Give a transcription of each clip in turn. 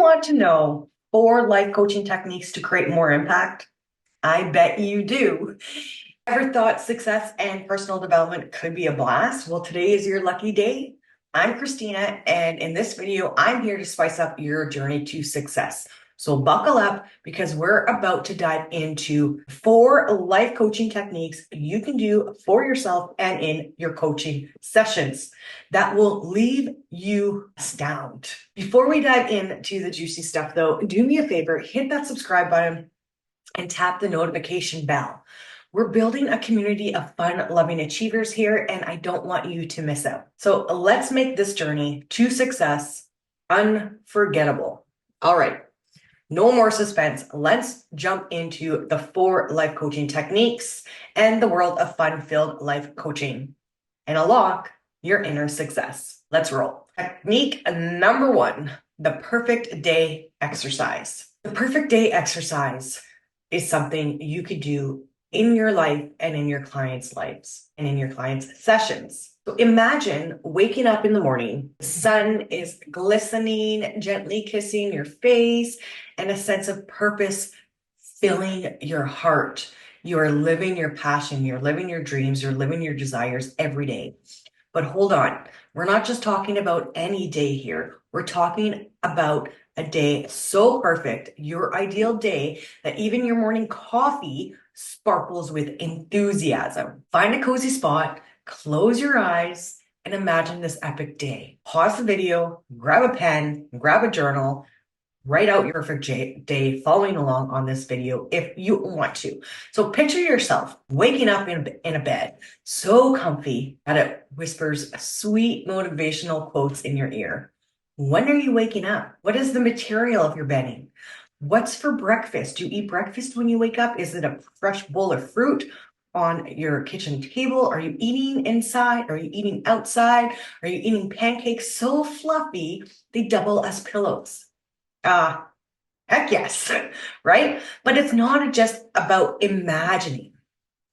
want to know 4 life coaching techniques to create more impact? I bet you do. Ever thought success and personal development could be a blast? Well, today is your lucky day. I'm Christina, and in this video, I'm here to spice up your journey to success. So buckle up because we're about to dive into 4 life coaching techniques you can do for yourself and in your coaching sessions that will leave you astounded. Before we dive into the juicy stuff though, do me a favor, hit that subscribe button and tap the notification bell. We're building a community of fun, loving achievers here, and I don't want you to miss out. So let's make this journey to success unforgettable. All right, no more suspense. Let's jump into the 4 life coaching techniques and the world of fun-filled life coaching and unlock your inner success. Let's roll. Technique number 1, the perfect day exercise. The perfect day exercise is something you could do in your life and in your clients' lives and in your clients' sessions. So imagine waking up in the morning, the sun is glistening, gently kissing your face, and a sense of purpose filling your heart. You are living your passion, you're living your dreams, you're living your desires every day. But hold on, we're not just talking about any day here. We're talking about a day so perfect, your ideal day, that even your morning coffee sparkles with enthusiasm. Find a cozy spot, close your eyes, and imagine this epic day. Pause the video, grab a pen, grab a journal, write out your perfect day following along on this video if you want to. So picture yourself waking up in a bed so comfy that it whispers sweet motivational quotes in your ear. When are you waking up? What is the material of your bedding? What's for breakfast? Do you eat breakfast when you wake up? Is it a fresh bowl of fruit on your kitchen table? Are you eating inside? Are you eating outside? Are you eating pancakes so fluffy they double as pillows? Heck yes, right? But it's not just about imagining.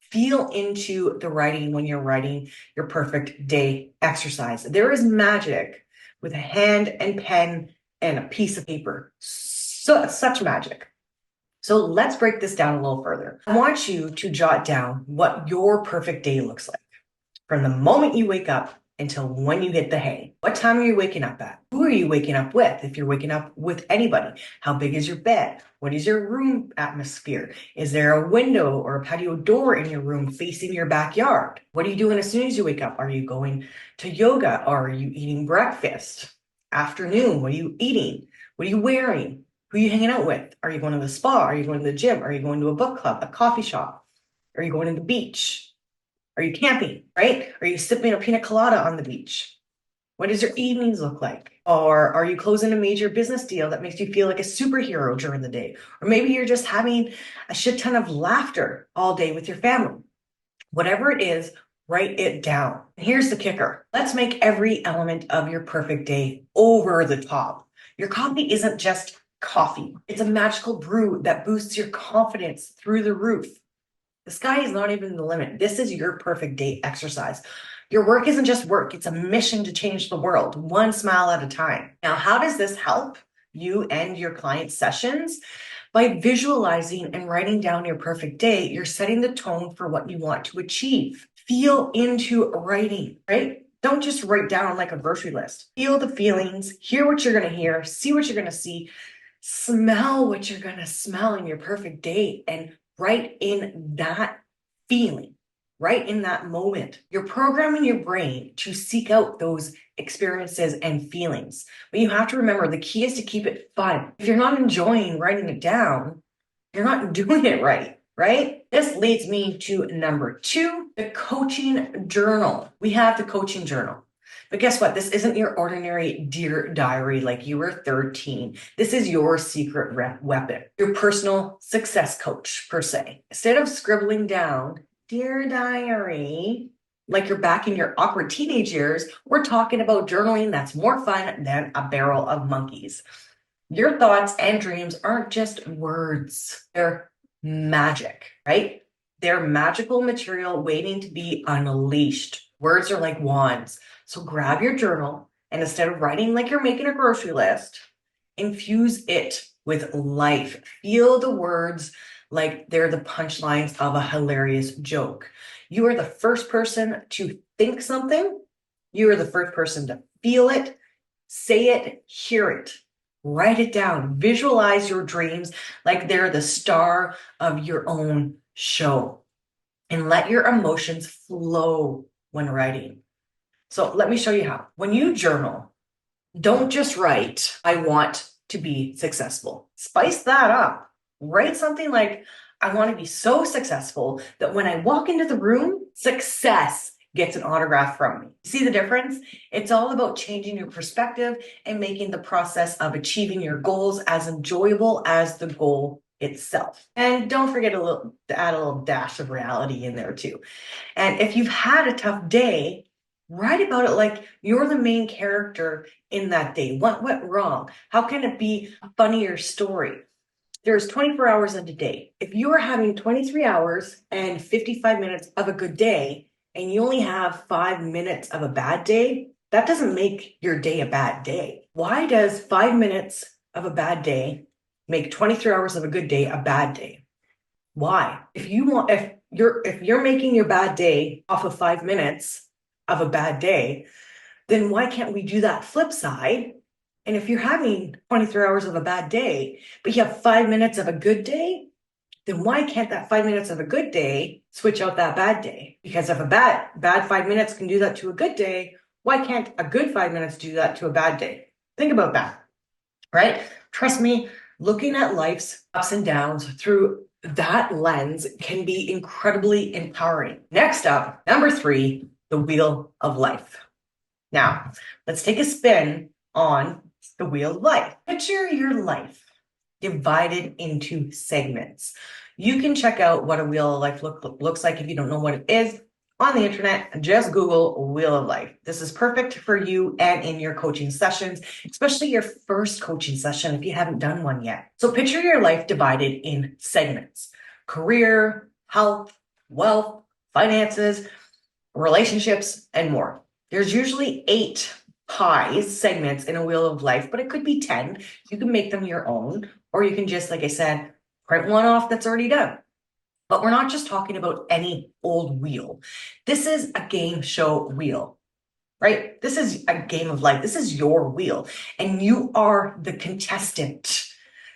Feel into the writing when you're writing your perfect day exercise. There is magic with a hand and pen and a piece of paper. So such magic. So let's break this down a little further. I want you to jot down what your perfect day looks like from the moment you wake up until when you hit the hay. What time are you waking up at? Who are you waking up with? If you're waking up with anybody, how big is your bed? What is your room atmosphere? Is there a window or a patio door in your room facing your backyard? What are you doing as soon as you wake up? Are you going to yoga? Or are you eating breakfast? Afternoon, what are you eating? What are you wearing? Who are you hanging out with? Are you going to the spa? Are you going to the gym? Are you going to a book club, a coffee shop? Are you going to the beach? Are you camping, right? Are you sipping a pina colada on the beach? What does your evenings look like? Or are you closing a major business deal that makes you feel like a superhero during the day? Or maybe you're just having a shit ton of laughter all day with your family. Whatever it is, write it down. And here's the kicker. Let's make every element of your perfect day over the top. Your coffee isn't just coffee. It's a magical brew that boosts your confidence through the roof. The sky is not even the limit. This is your perfect day exercise. Your work isn't just work. It's a mission to change the world, one smile at a time. Now, how does this help you and your client sessions? By visualizing and writing down your perfect day, you're setting the tone for what you want to achieve. Feel into writing, right? Don't just write down like a grocery list. Feel the feelings, hear what you're going to hear, see what you're going to see, smell what you're going to smell in your perfect day, and right in that feeling, right in that moment. You're programming your brain to seek out those experiences and feelings. But you have to remember the key is to keep it fun. If you're not enjoying writing it down, you're not doing it right, right? This leads me to number 2, the coaching journal. We have the coaching journal. But guess what? This isn't your ordinary dear diary like you were 13. This is your secret weapon, your personal success coach, per se. Instead of scribbling down, dear diary, like you're back in your awkward teenage years, we're talking about journaling that's more fun than a barrel of monkeys. Your thoughts and dreams aren't just words. They're magic, right? They're magical material waiting to be unleashed. Words are like wands. So grab your journal and instead of writing like you're making a grocery list, infuse it with life. Feel the words like they're the punchlines of a hilarious joke. You are the first person to think something. You are the first person to feel it, say it, hear it. Write it down. Visualize your dreams like they're the star of your own show. And let your emotions flow when writing. So let me show you how. When you journal, don't just write, I want to be successful. Spice that up. Write something like, I want to be so successful that when I walk into the room, success gets an autograph from me. See the difference? It's all about changing your perspective and making the process of achieving your goals as enjoyable as the goal itself. And don't forget to add a little dash of reality in there too. And if you've had a tough day, write about it like you're the main character in that day. What went wrong? How can it be a funnier story? There's 24 hours in a day. If you are having 23 hours and 55 minutes of a good day, and you only have 5 minutes of a bad day, that doesn't make your day a bad day. Why does 5 minutes of a bad day make 23 hours of a good day a bad day? Why? If you're making your bad day off of 5 minutes of a bad day, then why can't we do that flip side? And if you're having 23 hours of a bad day, but you have 5 minutes of a good day, then why can't that 5 minutes of a good day switch out that bad day? Because if a bad 5 minutes can do that to a good day, why can't a good 5 minutes do that to a bad day? Think about that, right? Trust me, looking at life's ups and downs through that lens can be incredibly empowering. Next up, number 3, the wheel of life. Now, let's take a spin on the wheel of life. Picture your life divided into segments. You can check out what a wheel of life looks like if you don't know what it is on the internet. Just Google wheel of life. This is perfect for you and in your coaching sessions, especially your first coaching session if you haven't done one yet. So picture your life divided in segments: career, health, wealth, finances, relationships, and more. There's usually 8 pies, segments in a wheel of life, but it could be 10. You can make them your own, or you can just, like I said, print one off that's already done. But we're not just talking about any old wheel. This is a game show wheel, right? This is a game of life. This is your wheel, and you are the contestant.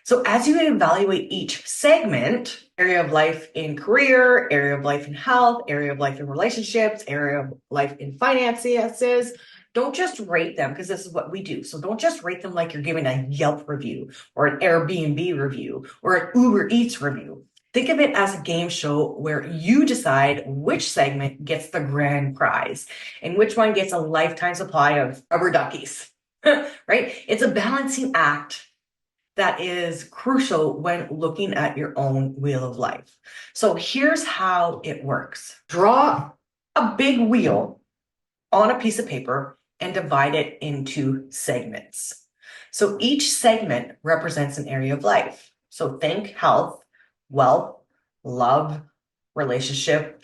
So as you evaluate each segment, area of life in career, area of life in health, area of life in relationships, area of life in finances, don't just rate them, because this is what we do. So don't just rate them like you're giving a Yelp review or an Airbnb review or an Uber Eats review. Think of it as a game show where you decide which segment gets the grand prize and which one gets a lifetime supply of rubber duckies, right? It's a balancing act that is crucial when looking at your own wheel of life. So here's how it works. Draw a big wheel on a piece of paper and divide it into segments. So each segment represents an area of life. So think health, wealth, love, relationship,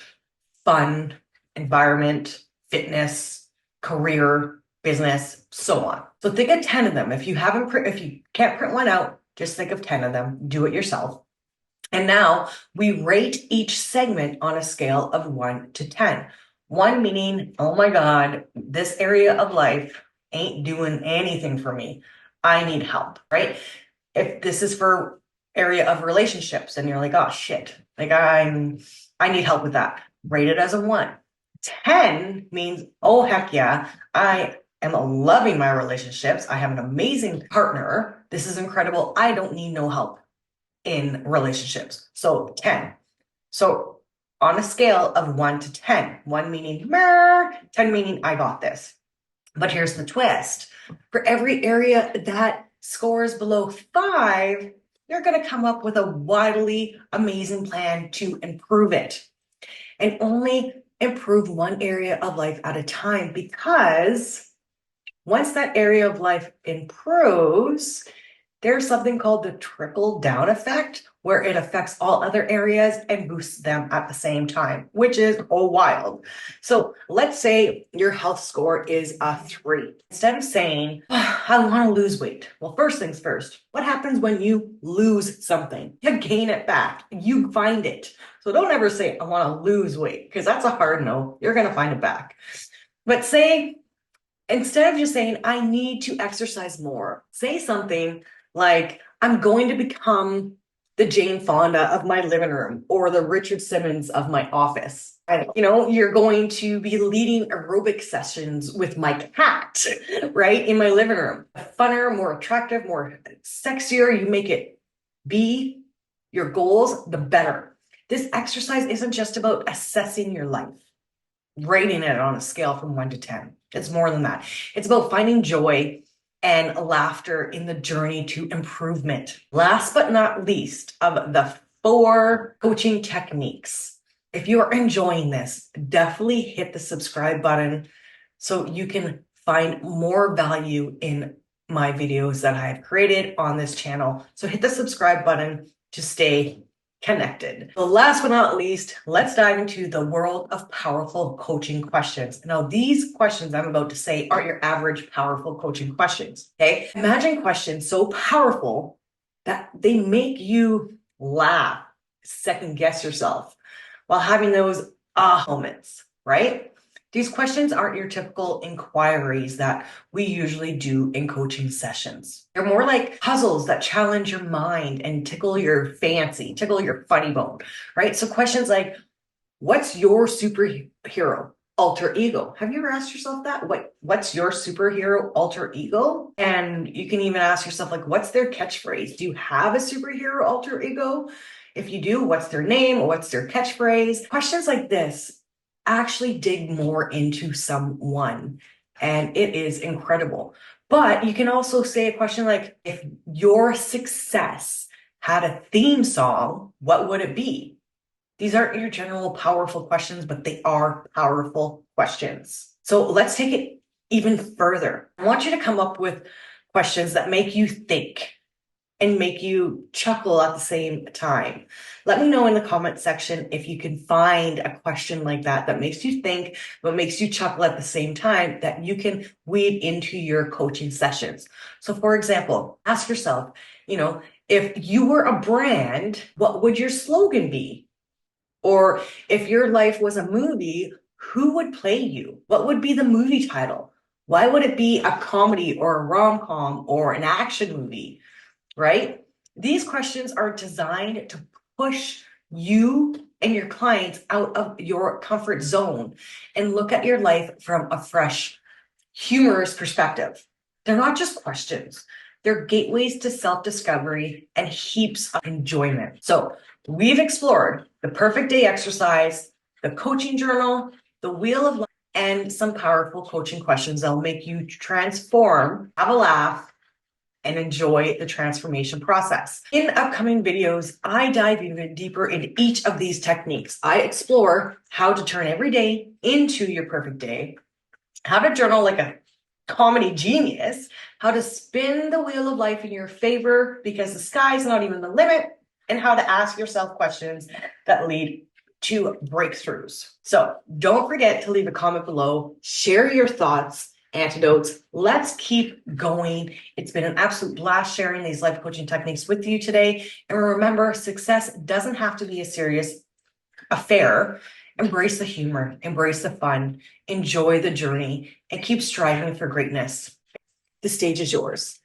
fun, environment, fitness, career, business, so on. So think of 10 of them. If you can't print one out, just think of 10 of them, do it yourself. And now we rate each segment on a scale of 1 to 10. 1 meaning, oh my God, this area of life ain't doing anything for me. I need help, right? If this is for area of relationships and you're like, oh shit, like I need help with that, rate it as a 1. 10 means, oh heck yeah, I am loving my relationships. I have an amazing partner. This is incredible. I don't need no help in relationships. So 10. So on a scale of 1 to 10, 1 meaning meh, 10 meaning I got this. But here's the twist. For every area that scores below 5, you're going to come up with a wildly amazing plan to improve it. And only improve one area of life at a time, because once that area of life improves, there's something called the trickle down effect, where it affects all other areas and boosts them at the same time, which is wild. So let's say your health score is a 3. Instead of saying, I want to lose weight. Well, first things first, what happens when you lose something? You gain it back. You find it. So don't ever say, I want to lose weight, because that's a hard no. You're going to find it back. But say, instead of just saying, I need to exercise more, say something like, I'm going to become the Jane Fonda of my living room or the Richard Simmons of my office. And, you're going to be leading aerobic sessions with my cat, right? In my living room. Funner, more attractive, more sexier you make it be your goals, the better. This exercise isn't just about assessing your life, rating it on a scale from 1 to 10. It's more than that. It's about finding joy and laughter in the journey to improvement. Last but not least, of the 4 coaching techniques, if you are enjoying this, definitely hit the subscribe button so you can find more value in my videos that I have created on this channel. So hit the subscribe button to stay connected. So last but not least, let's dive into the world of powerful coaching questions. Now, these questions I'm about to say aren't your average powerful coaching questions, okay? Imagine questions so powerful that they make you laugh, second guess yourself while having those moments, right? These questions aren't your typical inquiries that we usually do in coaching sessions. They're more like puzzles that challenge your mind and tickle your fancy, tickle your funny bone, right? So questions like, what's your superhero alter ego? Have you ever asked yourself that? What's your superhero alter ego? And you can even ask yourself, like, what's their catchphrase? Do you have a superhero alter ego? If you do, what's their name or what's their catchphrase? Questions like this actually dig more into someone, and it is incredible. But you can also say a question like, if your success had a theme song, what would it be? These aren't your general powerful questions, but they are powerful questions. So let's take it even further. I want you to come up with questions that make you think and make you chuckle at the same time. Let me know in the comment section if you can find a question like that makes you think, but makes you chuckle at the same time, that you can weave into your coaching sessions. So for example, ask yourself, if you were a brand, what would your slogan be? Or if your life was a movie, who would play you? What would be the movie title? Why would it be a comedy or a rom-com or an action movie? Right? These questions are designed to push you and your clients out of your comfort zone and look at your life from a fresh, humorous perspective. They're not just questions. They're gateways to self-discovery and heaps of enjoyment. So we've explored the perfect day exercise, the coaching journal, the wheel of life, and some powerful coaching questions that'll make you transform, have a laugh, and enjoy the transformation process. In upcoming videos, I dive even deeper into each of these techniques. I explore how to turn every day into your perfect day, how to journal like a comedy genius, how to spin the wheel of life in your favor because the sky's not even the limit, and how to ask yourself questions that lead to breakthroughs. So don't forget to leave a comment below, share your thoughts, antidotes. Let's keep going. It's been an absolute blast sharing these life coaching techniques with you today. And remember, success doesn't have to be a serious affair. Embrace the humor, embrace the fun, enjoy the journey, and keep striving for greatness. The stage is yours.